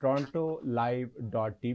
torontolive.tv।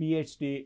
PhD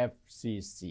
FCC।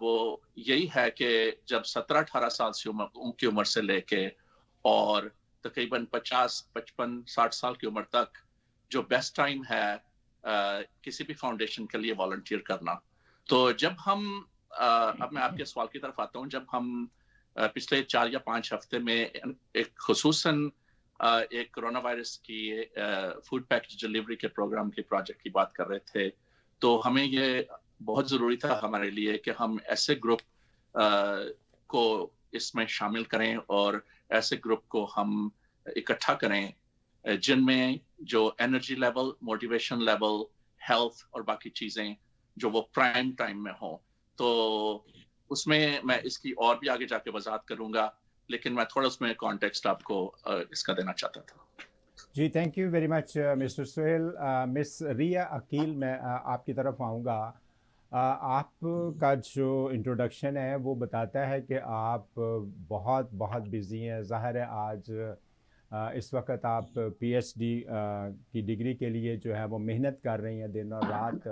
وہ یہی ہے کہ جب 17-18 سال سے کی عمر سے لے کے اور تقریباً 50, 55, 60 سال کی عمر تک جو بیسٹ ٹائم ہے کسی بھی فاؤنڈیشن کے لیے والنٹیئر کرنا. تو جب ہم اب میں آپ کے سوال کی طرف آتا ہوں, جب ہم پچھلے 4 یا 5 ہفتے میں ایک خصوصاً ایک کرونا وائرس کی فوڈ پیکج ڈلیوری کے پروگرام کے پروجیکٹ کی بات کر رہے تھے, تو ہمیں یہ بہت ضروری تھا ہمارے لیے کہ ہم ایسے گروپ کو اس میں شامل کریں اور ایسے گروپ کو ہم اکٹھا کریں جن میں جو energy level, motivation level, health اور باقی چیزیں جو وہ پرائم ٹائم میں ہوں. تو اس میں اس کی اور بھی آگے جا کے وضاحت کروں گا, لیکن میں تھوڑا اس میں کانٹیکسٹ آپ کو اس کا دینا چاہتا تھا. جی thank you very much mister Sohail. Miss Riya Aqeel, میں آپ کی طرف آؤں گا. آپ کا جو انٹروڈکشن ہے وہ بتاتا ہے کہ آپ بہت بزی ہیں. ظاہر ہے آج اس وقت آپ پی ایچ ڈی کی ڈگری کے لیے جو ہے وہ محنت کر رہی ہیں دن اور رات.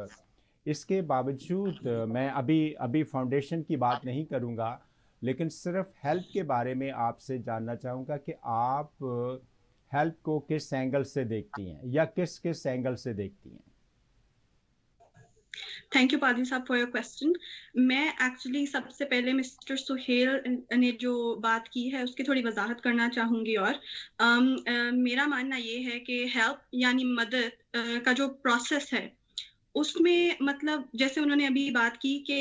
اس کے باوجود میں ابھی فاؤنڈیشن کی بات نہیں کروں گا, لیکن صرف ہیلپ کے بارے میں آپ سے جاننا چاہوں گا کہ آپ ہیلپ کو کس اینگل سے دیکھتی ہیں یا کس اینگل سے دیکھتی ہیں؟ تھینک یو پادری صاحب فار یور کوشچن. میں ایکچولی سب سے پہلے مسٹر سہیل نے جو بات کی ہے اس کی تھوڑی وضاحت کرنا چاہوں گی. اور میرا ماننا یہ ہے کہ ہیلپ یعنی مدد کا جو پروسیس ہے اس میں مطلب جیسے انہوں نے ابھی بات کی کہ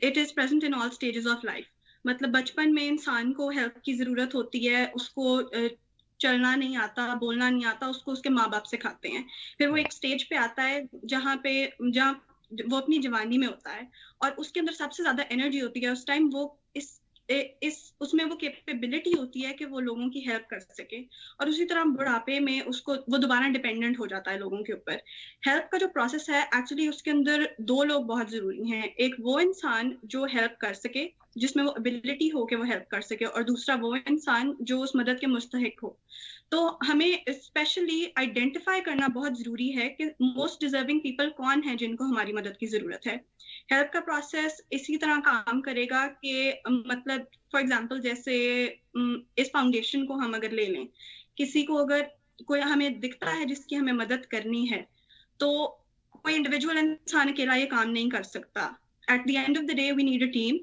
it is present in all stages of life. مطلب بچپن میں انسان کو ہیلپ کی ضرورت ہوتی ہے, اس کو چلنا نہیں آتا, بولنا نہیں آتا, اس کو اس کے ماں باپ سکھاتے ہیں. پھر وہ ایک اسٹیج پہ آتا ہے جہاں وہ اپنی جوانی میں ہوتا ہے اور اس کے اندر سب سے زیادہ انرجی ہوتی ہے. اس ٹائم وہ اس میں وہ کیپیبلٹی ہوتی ہے کہ وہ لوگوں کی ہیلپ کر سکے. اور اسی طرح بڑھاپے میں وہ دوبارہ ڈیپینڈنٹ ہو جاتا ہے لوگوں کے اوپر. ہیلپ کا جو پروسیس ہے ایکچولی اس کے اندر 2 لوگ بہت ضروری ہیں. ایک وہ انسان جو ہیلپ کر سکے, جس میں وہ ابیلٹی ہو کہ وہ ہیلپ کر سکے, اور دوسرا وہ انسان جو اس مدد کے مستحق ہو. تو ہمیں اسپیشلی آئیڈینٹیفائی کرنا بہت ضروری ہے کہ موسٹ ڈیزرونگ پیپل کون ہیں جن کو ہماری مدد کی ضرورت ہے. ہیلپ کا پروسیس اسی طرح کام کرے گا کہ مطلب فار ایگزامپل جیسے اس فاؤنڈیشن کو ہم اگر لے لیں, کسی کو اگر کوئی ہمیں دکھتا ہے جس کی ہمیں مدد کرنی ہے, تو کوئی انڈیویجول انسان اکیلا یہ کام نہیں کر سکتا. At the end of the day we need a team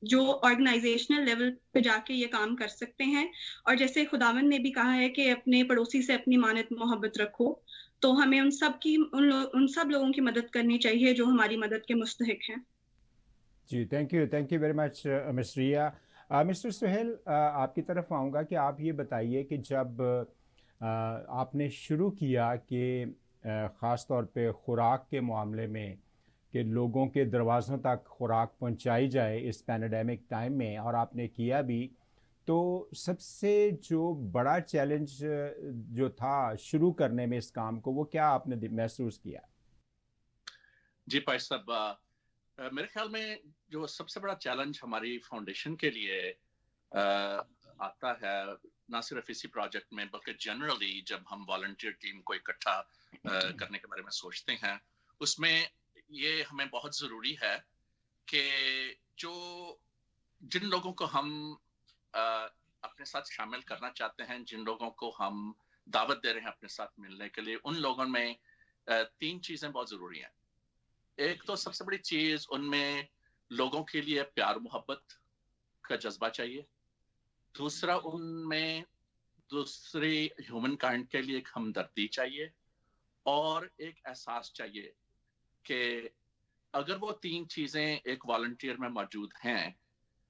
جو آرگنائزیشنل لیول پہ جا کے یہ کام کر سکتے ہیں. اور جیسے خداوند نے بھی کہا ہے کہ اپنے پڑوسی سے اپنی مانت محبت رکھو, تو ہمیں ان سب لوگوں کی مدد کرنی چاہیے جو ہماری مدد کے مستحق ہیں. جی تھینک یو ویری مچ مس ریا. مسٹر سہیل, آپ کی طرف آؤں گا کہ آپ یہ بتائیے کہ جب آپ نے شروع کیا کہ خاص طور پہ خوراک کے معاملے میں کہ لوگوں کے دروازوں تک خوراک پہنچائی جائے اس پینڈیمک ٹائم میں, اور آپ نے کیا بھی, تو سب سے جو بڑا چیلنج جو تھا شروع کرنے میں اس کام کو, وہ کیا آپ نے محسوس کیا؟ جی پائش صاحب, میرے خیال میں جو سب سے بڑا چیلنج ہماری فاؤنڈیشن کے لیے آتا ہے, نہ صرف اسی پروجیکٹ میں بلکہ جنرلی جب ہم والنٹیئر ٹیم کو اکٹھا کرنے کے بارے میں سوچتے ہیں, اس میں یہ ہمیں بہت ضروری ہے کہ جن لوگوں کو ہم اپنے ساتھ شامل کرنا چاہتے ہیں, جن لوگوں کو ہم دعوت دے رہے ہیں اپنے ساتھ ملنے کے لیے, ان لوگوں میں 3 چیزیں بہت ضروری ہیں. ایک تو سب سے بڑی چیز ان میں لوگوں کے لیے پیار محبت کا جذبہ چاہیے. دوسرا ان میں دوسری ہیومن کائنڈ کے لیے ایک ہمدردی چاہیے, اور ایک احساس چاہیے کہ اگر وہ 3 چیزیں ایک والنٹیئر میں موجود ہیں,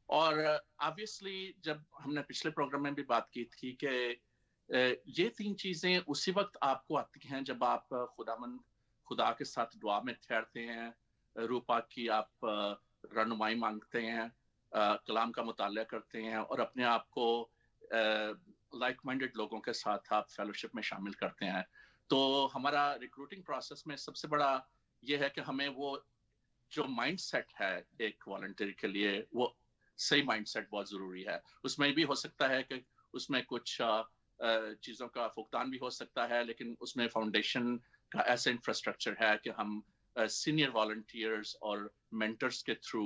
اور آبویسلی جب ہم نے پچھلے پروگرام میں بھی بات کی تھی کہ یہ 3 چیزیں اسی وقت آپ کو آتی ہیں جب آپ خدا کے ساتھ دعا میں ٹھہرتے ہیں, روپا کی آپ رہنمائی مانگتے ہیں, کلام کا مطالعہ کرتے ہیں, اور اپنے آپ کو لائک مائنڈڈ لوگوں کے ساتھ آپ فیلوشپ میں شامل کرتے ہیں. تو ہمارا ریکروٹنگ پروسیس میں سب سے بڑا یہ ہے کہ ہمیں وہ جو مائنڈ سیٹ ہے ایک والنٹیئر کے لیے, وہ صحیح مائنڈ سیٹ بہت ضروری ہے. اس میں بھی ہو سکتا ہے کہ اس میں کچھ چیزوں کا فقدان بھی ہو سکتا ہے, لیکن اس میں فاؤنڈیشن کا ایسا انفراسٹرکچر ہے کہ ہم سینئر والنٹیئرز اور مینٹرز کے through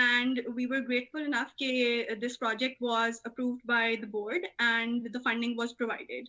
and we were grateful enough that this project was approved by the board and the funding was provided.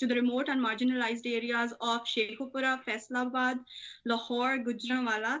to the remote and marginalized areas of Sheikhupura, Faisalabad, Lahore, Gujranwala,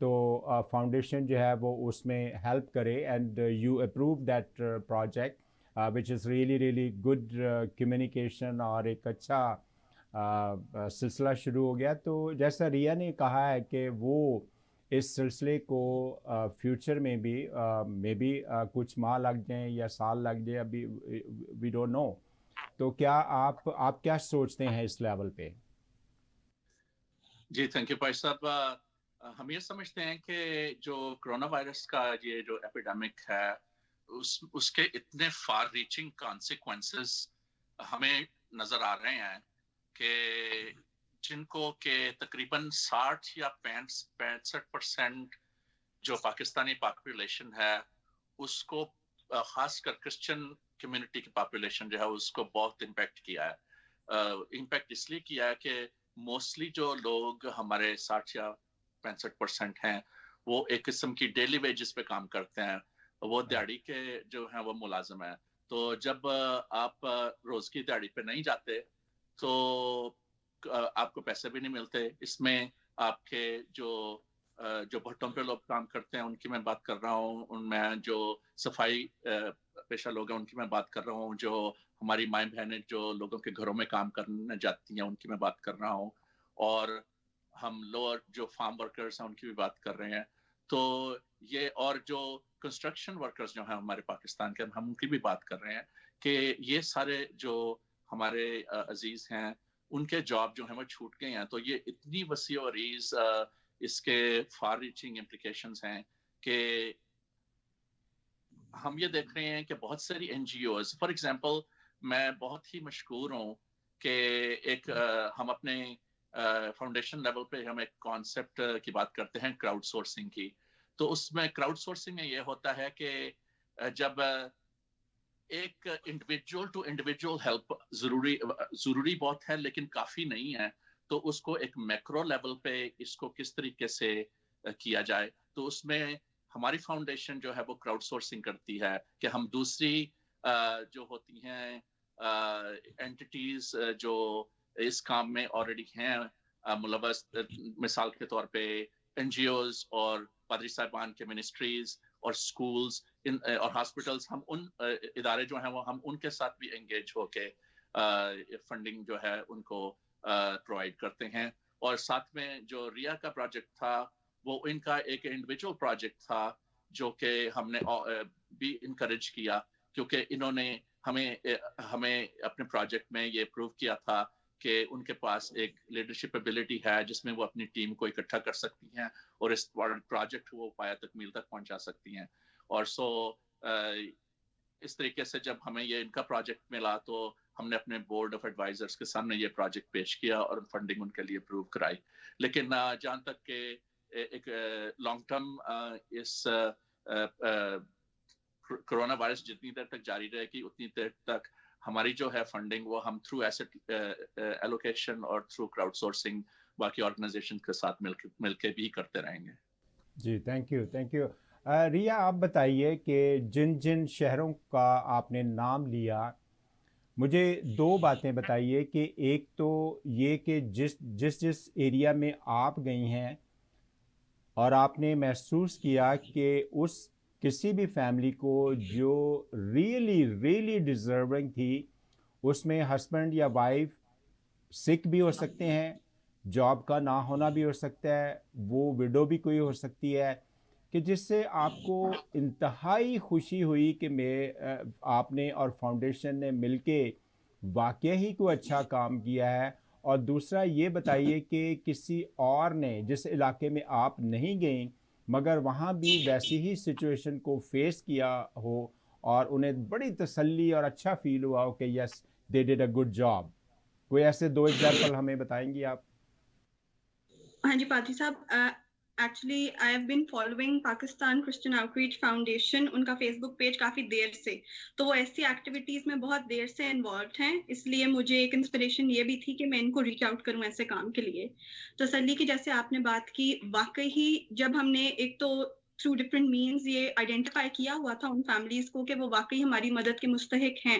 تو foundation جو ہے وہ اس میں help کرے and you approve that project which is really really good communication اور ایک اچھا سلسلہ شروع ہو گیا. تو جیسا ریا نے کہا ہے کہ وہ اس سلسلے کو فیوچر میں بھی کچھ ماہ لگ جائیں یا سال لگ جائیں, ابھی وی ڈونٹ نو. تو کیا آپ کیا سوچتے ہیں اس لیول پہ؟ جی تھینک یو بھائی صاحب. ہم یہ سمجھتے ہیں کہ جو کرونا وائرس کا یہ جو ایپیڈیمک ہے اس کے اتنے فار ریچنگ کانسیکوینسز ہمیں نظر آ رہے ہیں کہ جن کو کہ تقریباً 60 یا 65% جو پاکستانی پاپولیشن ہے اس کو خاص کر کرسچن کمیونٹی کی پاپولیشن جو ہے اس کو بہت امپیکٹ کیا ہے. امپیکٹ اس لیے کیا ہے کہ موسٹلی جو لوگ ہمارے 60 یا 65% ہیں وہ ایک قسم کی ڈیلی ویجز پہ کام کرتے ہیں, وہ دیہڑی کے جو ہیں وہ ملازم ہیں. تو جب آپ روز کی دیہڑی پہ نہیں جاتے تو آپ کو پیسے بھی نہیں ملتے. اس میں آپ کے جو بھٹوں پہ لوگ کام کرتے ہیں ان کی میں بات کر رہا ہوں, ان میں جو صفائی پیشہ لوگ ہیں ان کی میں بات کر رہا ہوں, جو ہماری مائیں بہنیں جو لوگوں کے گھروں میں کام کرنے جاتی ہیں ان کی میں بات کر رہا ہوں, اور ہم لوور جو فارم ورکرز ہیں ان کی بھی بات کر رہے ہیں. تو یہ اور جو کنسٹرکشن ورکرز جو ہیں ہمارے پاکستان کے ہم ان کی بھی بات کر رہے ہیں کہ یہ سارے جو ہمارے عزیز ہیں ان کے جاب جو ہیں وہ چھوٹ گئے ہیں. تو یہ اتنی وسیع و عریض اس کے فار ریچنگ امپلیکیشنز ہیں کہ ہم یہ دیکھ رہے ہیں کہ بہت ساری N G Os, for example میں بہت ہی مشکور ہوں کہ ایک ہم اپنے فاؤنڈیشن لیول پہ ہم ایک کانسیپٹ کی بات کرتے ہیں کراؤڈ سورسنگ کی. تو اس میں کراؤڈ سورسنگ میں یہ ہوتا ہے کہ جب ایک انڈیویجول ٹو انڈیویجول ہیلپ ضروری بہت ہے لیکن کافی نہیں ہے, تو اس کو ایک میکرو لیول پہ اس کو کس طریقے سے کیا جائے. تو اس میں ہماری فاؤنڈیشن جو ہے وہ کراؤڈ سورسنگ کرتی ہے کہ ہم دوسری جو ہوتی ہیں اینٹیٹیز جو اس کام میں آلریڈی ہیں ملوث, مثال کے طور پہ این جی اوز اور پادری صاحبان کے منسٹریز اور سکولز اور ہاسپٹلز, ہم ان ادارے جو ہیں وہ ہم ان کے ساتھ بھی انگیج ہو کے فنڈنگ جو ہے ان کو پرووائڈ کرتے ہیں. اور ساتھ میں جو ریا کا پروجیکٹ تھا وہ ان کا ایک انڈیویجول پروجیکٹ تھا جو کہ ہم نے بھی انکریج کیا, کیونکہ انہوں نے ہمیں اپنے پروجیکٹ میں یہ پروو کیا تھا کہ ان کے پاس ایک لیڈرشپ ایبلٹی ہے جس میں وہ اپنی ٹیم کو اکٹھا کر سکتی ہیں اور اس پروجیکٹ کو پایہ تکمیل تک پہنچا سکتی ہیں. اور اس طریقے سے جب ہمیں یہ ان کا پروجیکٹ ملا تو ہم نے اپنے بورڈ آف ایڈوائزرز کے سامنے یہ پروجیکٹ پیش کیا اور فنڈنگ ان کے لیے اپروو کرائی. لیکن جہاں تک کہ ایک لانگ ٹرم اس کرونا وائرس جتنی دیر تک جاری رہے گی اتنی دیر تک ہماری جو ہے فنڈنگ وہ ہم تھرو ایسٹ ایلوکیشن اور تھرو کراؤڈ سورسنگ باقی آرگنائزیشن کے ساتھ مل کے بھی کرتے رہیں گے. جی تھینک یو. ریا آپ بتائیے کہ جن شہروں کا آپ نے نام لیا مجھے 2 باتیں بتائیے کہ ایک تو یہ کہ جس ایریا میں آپ گئی ہیں اور آپ نے محسوس کیا کہ اس کسی بھی فیملی کو جو ریئلی ڈیزرونگ تھی اس میں ہسبینڈ یا وائف سک بھی ہو سکتے ہیں, جاب کا نہ ہونا بھی ہو سکتا ہے, وہ وڈو بھی کوئی ہو سکتی ہے, کہ جس سے آپ کو انتہائی خوشی ہوئی کہ آپ نے اور فاؤنڈیشن نے مل کے واقعی ہی کوئی اچھا کام کیا ہے. اور دوسرا یہ بتائیے کہ کسی اور نے جس علاقے میں آپ نہیں گئیں مگر وہاں بھی ویسی ہی سچویشن کو فیس کیا ہو اور انہیں بڑی تسلی اور اچھا فیل ہوا ہو کہ yes they did a good job. کوئی ایسے 2 ایگزامپل ہمیں بتائیں گی آپ؟ ہاں جی پادری صاحب, actually I have been following Pakistan Christian outreach foundation, ان کا فیس بک پیج کافی دیر سے, تو وہ ایسی ایکٹیویٹیز میں بہت دیر سے انوالوڈ ہیں, اس لیے مجھے ایک انسپریشن یہ بھی تھی کہ میں ان کو ریچ آؤٹ کروں ایسے کام کے لیے. تسلی کی جیسے آپ نے بات کی, واقعی ہی جب ہم نے ایک تو تھرو ڈفرینٹ مینز یہ آئیڈینٹیفائی کیا ہوا تھا ان فیملیز کو کہ وہ واقعی ہماری مدد کے مستحق ہیں,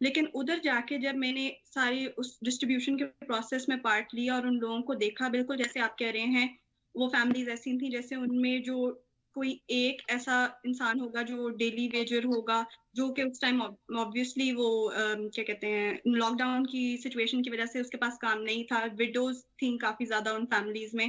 لیکن ادھر جا کے جب میں نے ساری اس ڈسٹریبیوشن کے پروسیس میں پارٹ لیا اور ان لوگوں کو دیکھا, بالکل جیسے آپ کہہ رہے ہیں وہ فیملیز ایسی تھیں جیسے ان میں جو کوئی ایک ایسا انسان ہوگا جو ڈیلی ویجر ہوگا، جو کہ اس ٹائم آبویسلی وہ کیا کہتے ہیں لاک ڈاؤن کی سچویشن کی وجہ سے اس کے پاس کام نہیں تھا، وڈوز تھیں کافی زیادہ ان فیملیز میں.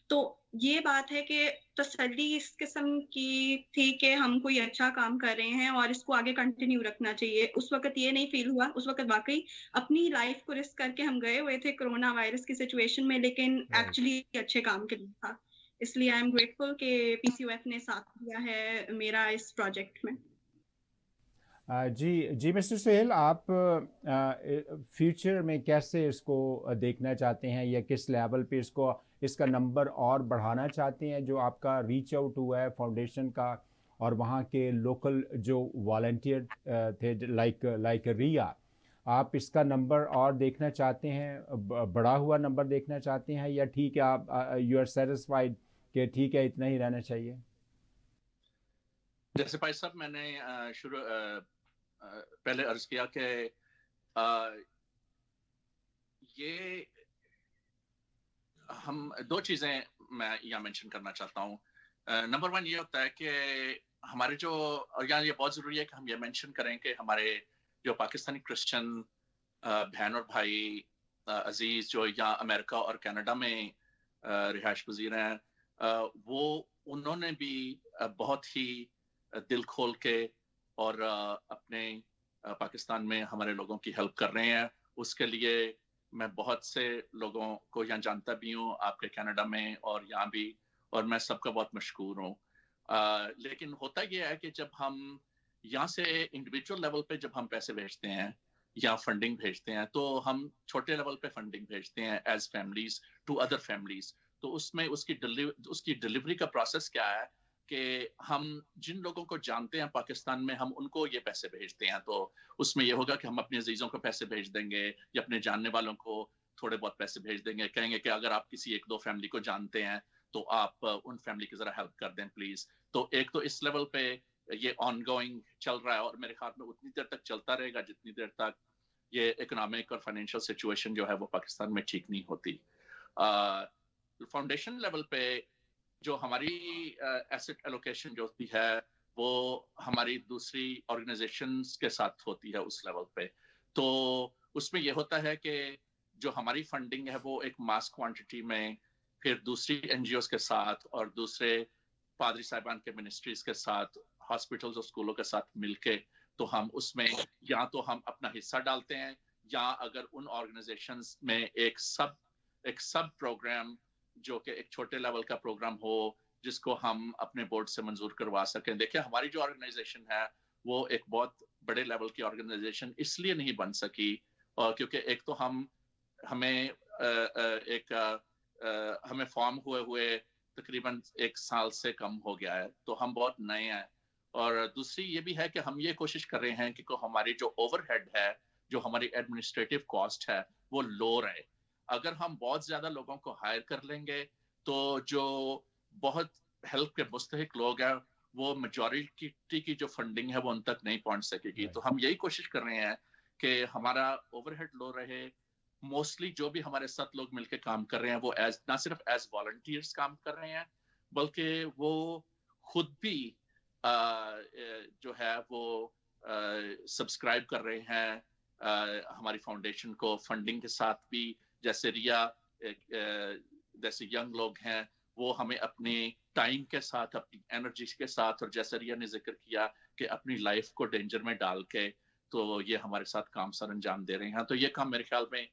تو یہ بات ہے کہ تسلی اس قسم کی تھی کہ ہم کوئی اچھا کام کر رہے ہیں اور اس کو آگے کنٹینیو رکھنا چاہیے. اس وقت یہ نہیں فیل ہوا، اس وقت واقعی اپنی لائف کو رسک کر کے ہم گئے ہوئے تھے کرونا وائرس کی سچویشن میں، لیکن ایکچولی اچھے کام کے لیے تھا. اس لیے آئی ایم گریٹفل کہ پی سی او ایف نے ساتھ دیا ہے میرا اس پروجیکٹ میں. جی مسٹر سہیل، آپ فیوچر میں کیسے اس کو دیکھنا چاہتے ہیں، یا کس لیول پہ اس کا نمبر اور بڑھانا چاہتے ہیں؟ جو آپ کا ریچ آؤٹ ہوا ہے فاؤنڈیشن کا اور وہاں کے لوکل جو والنٹیئر تھے لائک ریا، آپ اس کا نمبر اور دیکھنا چاہتے ہیں، بڑا ہوا نمبر دیکھنا چاہتے ہیں، یا ٹھیک ہے آپ یو آر سیٹسفائیڈ کہ ٹھیک ہے اتنا ہی رہنا چاہیے؟ جیسے بھائی صاحب میں نے پہلے عرض کیا کہ یہ ہم دو چیزیں میں یہاں مینشن کرنا چاہتا ہوں. نمبر 1 یہ ہوتا ہے کہ ہمارے جو، اور یہاں یہ بہت ضروری ہے کہ ہم یہ مینشن کریں کہ ہمارے جو پاکستانی کرسچن بہن اور بھائی عزیز جو یہاں امریکہ اور کینیڈا میں رہائش پذیر ہیں، وہ انہوں نے بھی بہت ہی دل کھول کے اور اپنے پاکستان میں ہمارے لوگوں کی ہیلپ کر رہے ہیں. اس کے لیے میں بہت سے لوگوں کو یہاں جانتا بھی ہوں، آپ کے کینیڈا میں اور یہاں بھی، اور میں سب کا بہت مشکور ہوں. لیکن ہوتا یہ ہے کہ جب ہم یہاں سے انڈیویجول لیول پہ جب ہم پیسے بھیجتے ہیں یا فنڈنگ بھیجتے ہیں، تو ہم چھوٹے لیول پہ فنڈنگ بھیجتے ہیں as families to other families. تو اس میں اس کی ڈلیوری کا پروسیس کیا ہے کہ ہم جن لوگوں کو جانتے ہیں پاکستان میں، ہم ان کو یہ پیسے بھیجتے ہیں. تو اس میں یہ ہوگا کہ ہم اپنے عزیزوں کو پیسے بھیج دیں گے یا اپنے جاننے والوں کو تھوڑے بہت پیسے بھیج دیں گے، کہیں گے کہ اگر آپ کسی 1-2 فیملی کو جانتے ہیں تو آپ ان فیملی کی ذرا ہیلپ کر دیں پلیز. تو ایک تو اس لیول پہ یہ آن گوئنگ چل رہا ہے، اور میرے خیال میں اتنی دیر تک چلتا رہے گا جتنی دیر تک یہ اکنامک اور فائنینشیل سچویشن جو ہے وہ پاکستان میں ٹھیک نہیں ہوتی. فاؤنڈیشن لیول پہ جو ہماری ایسٹ ایلوکیشن جو ہوتی ہے وہ ہماری دوسری آرگنائزیشنز کے ساتھ ہوتی ہے اس لیول پہ. تو اس میں یہ ہوتا ہے کہ جو ہماری فنڈنگ ہے وہ ایک ماس کوانٹٹی میں پھر دوسری این جی اوز کے ساتھ اور دوسرے پادری صاحبان کے منسٹریز کے ساتھ، ہاسپٹلز اور اسکولوں کے ساتھ مل کے، تو ہم اس میں یا تو ہم اپنا حصہ ڈالتے ہیں، یا اگر ان آرگنائزیشنز میں ایک سب پروگرام جو کہ ایک چھوٹے لیول کا پروگرام ہو جس کو ہم اپنے بورڈ سے منظور کروا سکیں. دیکھیں ہماری جو آرگنائزیشن ہے وہ ایک بہت بڑے لیول کی آرگنائزیشن اس لیے نہیں بن سکی کیونکہ ایک تو ہمیں فارم ہوئے تقریباً 1 سال سے کم ہو گیا ہے، تو ہم بہت نئے ہیں. اور دوسری یہ بھی ہے کہ ہم یہ کوشش کر رہے ہیں کہ ہماری جو اوور ہیڈ ہے، جو ہماری ایڈمنسٹریٹو کاسٹ ہے، وہ لو رہے. اگر ہم بہت زیادہ لوگوں کو ہائر کر لیں گے تو جو بہت ہیلپ کے مستحق لوگ ہیں وہ میجورٹی کی جو فنڈنگ ہے وہ ان تک نہیں پہنچ سکے گی. تو ہم یہی کوشش کر رہے ہیں کہ ہمارا اوور ہیڈ لو رہے. موسٹلی جو بھی ہمارے ساتھ لوگ مل کے کام کر رہے ہیں وہ نہ صرف ایز والنٹیئرس کام کر رہے ہیں، بلکہ وہ خود بھی جو ہے وہ سبسکرائب کر رہے ہیں ہماری فاؤنڈیشن کو فنڈنگ کے ساتھ بھی. جیسے ریا جیسے ینگ لوگ ہیں وہ ہمیں اپنے ٹائم کے ساتھ، اپنی انرجی کے ساتھ، اور جیسے ریا نے ذکر کیا کہ اپنی لائف کو ڈینجر میں ڈال کے تو یہ ہمارے ساتھ کام سر انجام دے رہے ہیں. تو یہ کام میرے خیال میں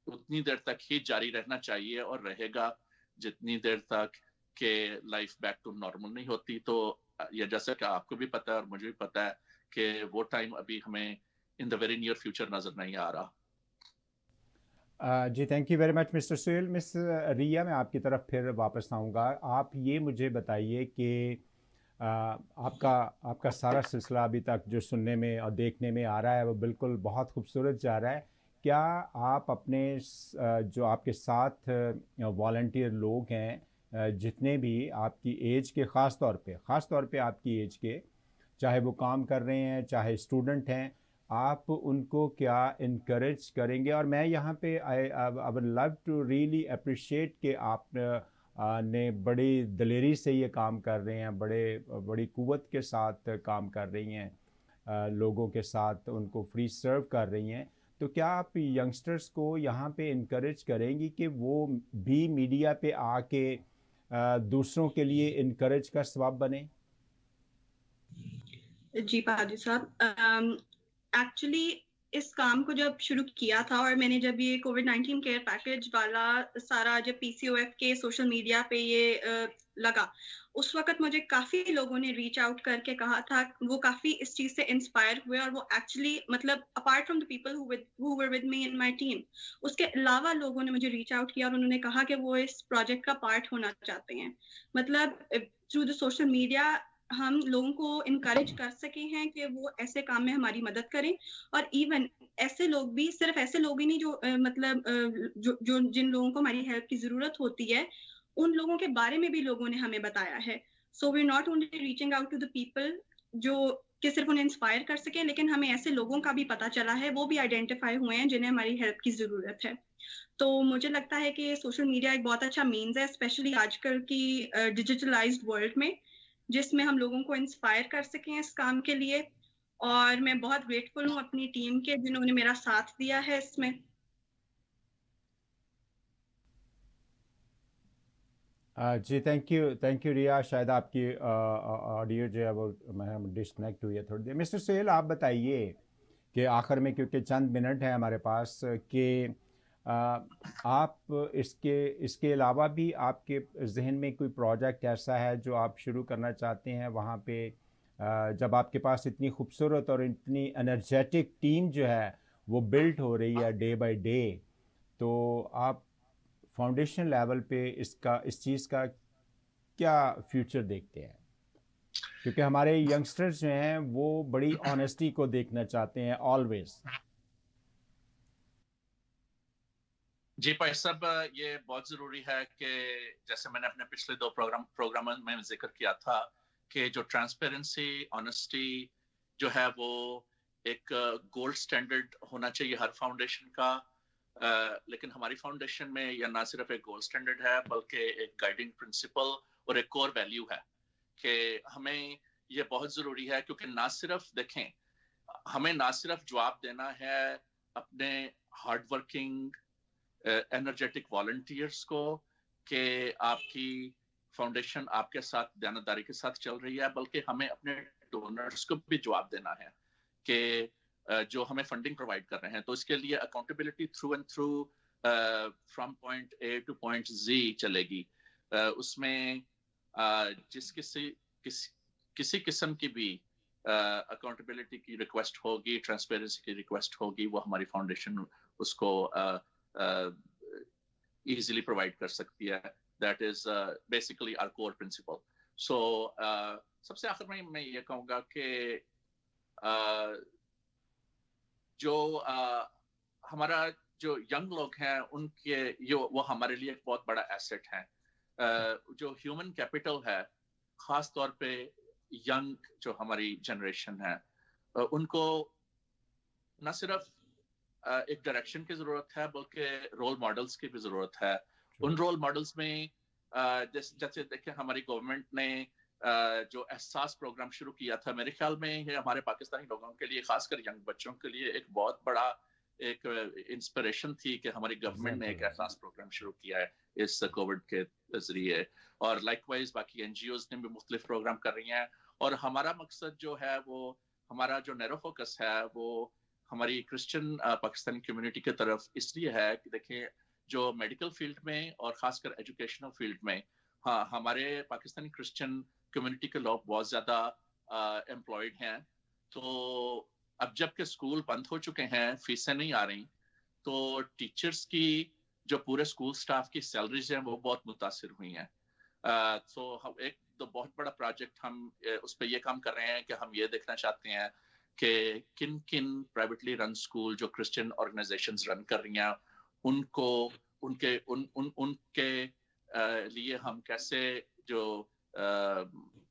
اتنی دیر تک ہی جاری رہنا چاہیے اور رہے گا جتنی دیر تک کہ لائف بیک ٹو نارمل نہیں ہوتی. تو یہ جیسا کہ آپ کو بھی پتا ہے اور مجھے بھی پتا ہے کہ وہ ٹائم ابھی ہمیں in the very near future نظر نہیں آ رہا. جی thank you very much mister Sohail. Miss Riya میں آپ کی طرف پھر واپس آؤں گا. آپ یہ مجھے بتائیے کہ آپ کا سارا سلسلہ ابھی تک جو سننے میں اور دیکھنے میں آ رہا ہے وہ بالکل بہت خوبصورت جا رہا ہے. کیا آپ اپنے جو آپ کے ساتھ والنٹیئر لوگ ہیں جتنے بھی آپ کی ایج کے، خاص طور پہ آپ کی ایج کے، چاہے وہ کام کر رہے ہیں چاہے اسٹوڈنٹ ہیں، آپ ان کو کیا انکریج کریں گے؟ اور میں یہاں پہ I would love to really appreciate کہ آپ نے بڑی دلیری سے یہ کام کر رہے ہیں، بڑی قوت کے ساتھ کام کر رہی ہیں، لوگوں کے ساتھ ان کو فری سرو کر رہی ہیں. تو کیا آپ ینگسٹرز کو یہاں پہ انکریج کریں گی کہ وہ بھی میڈیا پہ آ کے دوسروں کے لیے انکریج کا سبب بنے؟ جی پادری صاحب، ایکچولی اس کام کو جب شروع کیا تھا اور میں نے جب یہ کووڈ-19 کیئر پیکج والا سارا جب PCOF کے سوشل میڈیا پہ یہ لگا، اس وقت مجھے کافی لوگوں نے ریچ آؤٹ کر کے کہا تھا، وہ کافی اس چیز سے انسپائر ہوئے، اور وہ ایکچولی مطلب apart from the people who were with me in my team، اس کے علاوہ لوگوں نے مجھے ریچ آؤٹ کیا اور انہوں نے کہا کہ وہ اس پروجیکٹ کا پارٹ ہونا چاہتے ہیں. مطلب تھرو دا سوشل میڈیا ہم لوگوں کو انکریج کر سکے ہیں کہ وہ ایسے کام میں ہماری مدد کریں، اور ایون ایسے لوگ بھی، صرف ایسے لوگ ہی نہیں جو مطلب جو جن لوگوں کو ہماری ہیلپ کی ضرورت ہوتی ہے، ان لوگوں کے بارے میں بھی لوگوں نے ہمیں بتایا ہے. So we not only reaching out to the people جو کہ صرف انہیں انسپائر کر سکیں، لیکن ہمیں ایسے لوگوں کا بھی پتہ چلا ہے، وہ بھی آئیڈینٹیفائی ہوئے ہیں جنہیں ہماری ہیلپ کی ضرورت ہے. تو مجھے لگتا ہے کہ سوشل میڈیا ایک بہت اچھا مینز ہے، اسپیشلی آج کل کی ڈیجیٹلائزڈ ورلڈ میں، جس میں ہم لوگوں کو انسپائر کر سکیں اس کام کے لیے. اور میں بہت گریٹفل ہوں اپنی ٹیم کے، جنہوں نے میرا ساتھ دیا ہے اس میں. جی تھینک یو ریا. شاید آپ کی آڈیو جو ہے وہ ڈسکنیکٹ ہوئی ہے تھوڑی دیر. مسٹر سہیل، آپ بتائیے کہ آخر میں، کیونکہ چند منٹ ہیں ہمارے پاس، کہ آپ اس کے علاوہ بھی آپ کے ذہن میں کوئی پروجیکٹ ایسا ہے جو آپ شروع کرنا چاہتے ہیں وہاں پہ، جب آپ کے پاس اتنی خوبصورت اور اتنی انرجیٹک ٹیم جو ہے وہ بلڈ ہو رہی ہے ڈے بائی ڈے، تو آپ فاؤنڈیشن لیول پہ اس چیز کا کیا فیوچر دیکھتے ہیں؟ کیونکہ ہمارے ینگسٹرز جو ہیں وہ بڑی آنیسٹی کو دیکھنا چاہتے ہیں آلویز. جی بھائی صاحب، یہ بہت ضروری ہے کہ جیسے میں نے اپنے پچھلے 2 پروگرام میں ذکر کیا تھا کہ جو ٹرانسپیرنسی، آنیسٹی جو ہے وہ ایک گولڈ سٹینڈرڈ ہونا چاہیے ہر فاؤنڈیشن کا. لیکن ہماری فاؤنڈیشن میں یہ نہ صرف ایک گولڈ سٹینڈرڈ ہے، بلکہ ایک گائیڈنگ پرنسپل اور ایک کور ویلیو ہے کہ ہمیں یہ بہت ضروری ہے. کیونکہ نہ صرف دیکھیں، ہمیں نہ صرف جواب دینا ہے اپنے ہارڈ ورکنگ انرجیٹک والنٹیئرس کو کہ آپ کی فاؤنڈیشن آپ کے ساتھ دیانتداری کے ساتھ چل رہی ہے، بلکہ ہمیں اپنے ڈونرز کو بھی جواب دینا ہے کہ جو ہمیں فنڈنگ پرووائڈ کر رہے ہیں. تو اس کے لیے accountability through and through from point A to point Z چلے گی. اس میں کسی قسم کی بھی اکاؤنٹیبلٹی کی ریکویسٹ ہوگی، ٹرانسپیرنسی کی ریکویسٹ ہوگی، وہ ہماری فاؤنڈیشن اس کو ایزیلی پرووائڈ کر سکتی ہے. That is basically our core principle. So سب سے آخر میں یہ کہوں گا کہ جو ہمارا جو ینگ لوگ ہیں ان کے وہ ہمارے لیے ایک بہت بڑا ایسٹ ہے. جو ہیومن کیپٹل ہے، خاص طور پہ ینگ جو ہماری جنریشن ہے، ان کو نہ صرف ایک ڈائریکشن کی ضرورت ہے بلکہ رول ماڈلز کی بھی ضرورت ہے. ان رول ماڈلز میں جیسے دیکھیں ہماری گورنمنٹ نے جو احساس پروگرام شروع کیا تھا، میرے خیال میں یہ ہمارے پاکستانی لوگوں کے لیے، خاص کر ینگ بچوں کے لیے ایک بہت بڑا ایک انسپریشن تھی کہ ہماری گورنمنٹ نے ایک احساس پروگرام شروع کیا ہے اس کووڈ کے ذریعے. اور لائک وائز باقی NGOز نے بھی مختلف پروگرام کر رہی ہیں. اور ہمارا مقصد جو ہے، وہ ہمارا جو نیرو فوکس ہے، وہ ہماری کرسچن پاکستانی کمیونٹی کی طرف اس لیے ہے کہ دیکھیں جو میڈیکل فیلڈ میں اور خاص کر ایجوکیشنل فیلڈ میں، ہاں ہمارے پاکستانی کرسچن کمیونٹی کے لوگ بہت زیادہ امپلائڈ ہیں. تو اب جب کہ اسکول بند ہو چکے ہیں، فیسیں نہیں آ رہی، تو ٹیچرز کی جو پورے اسکول سٹاف کی سیلریز ہیں وہ بہت متاثر ہوئی ہیں. تو ایک تو بہت بڑا پروجیکٹ ہم اس پہ یہ کام کر رہے ہیں کہ ہم یہ دیکھنا چاہتے ہیں کہ کن پرائیویٹلی رن اسکول جو کرسچن آرگنائزیشنز رن کر رہی ہیں، ان کو ان کے لیے ہم کیسے جو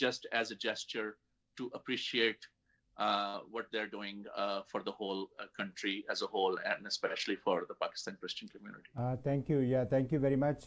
just as a gesture to appreciate what they're doing for the whole country as a whole, and especially for the Pakistan Christian community. Thank you. Yeah, thank you very much.